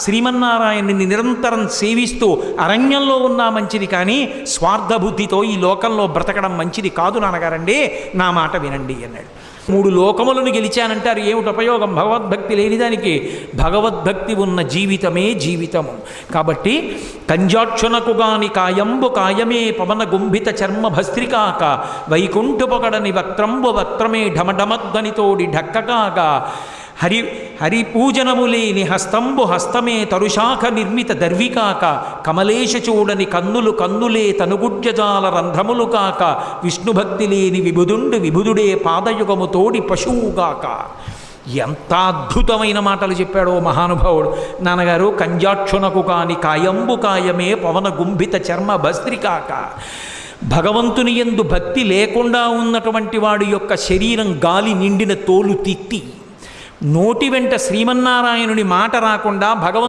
శ్రీమన్నారాయణుని నిరంతరం సేవిస్తూ అరణ్యంలో ఉన్నా మంచిది, కానీ స్వార్థబుద్ధితో ఈ లోకంలో బ్రతకడం మంచిది కాదు నాన్నగారండి, నా మాట వినండి అన్నాడు. 3 లోకములను గెలిచానంటారు, ఏమిటి ఉపయోగం భగవద్భక్తి లేనిదానికి? భగవద్భక్తి ఉన్న జీవితమే జీవితము. కాబట్టి కంజాక్షునకు గాని కాయంబు కాయమే పవన గుంభిత చర్మ భస్త్రికాక వైకుంఠుపొగడని వక్త్రంబు వక్త్రమే ఢమఢమధ్వనితోడి ఢక్కకాగా హరి పూజనము లేని హస్తంబు హస్తమే తరుశాఖ నిర్మిత దర్వికాక కమలేశ చూడని కన్నులు కన్నులే తనుగుడ్యజాల రంధ్రములు కాక విష్ణుభక్తి లేని విభుదుండు విభుదుడే పాదయుగము తోడి పశువుగాక. ఎంత అద్భుతమైన మాటలు చెప్పాడో మహానుభావుడు. నాన్నగారు, కంజాక్షునకు కాని కాయంబు కాయమే పవన గుంభిత చర్మ భస్త్రికాక. భగవంతుని యందు భక్తి లేకుండా ఉన్నటువంటి వాడి యొక్క శరీరం గాలి నిండిన తోలు తిత్తి, నోటి వెంట శ్రీమన్నారాయణుని మాట రాకుండా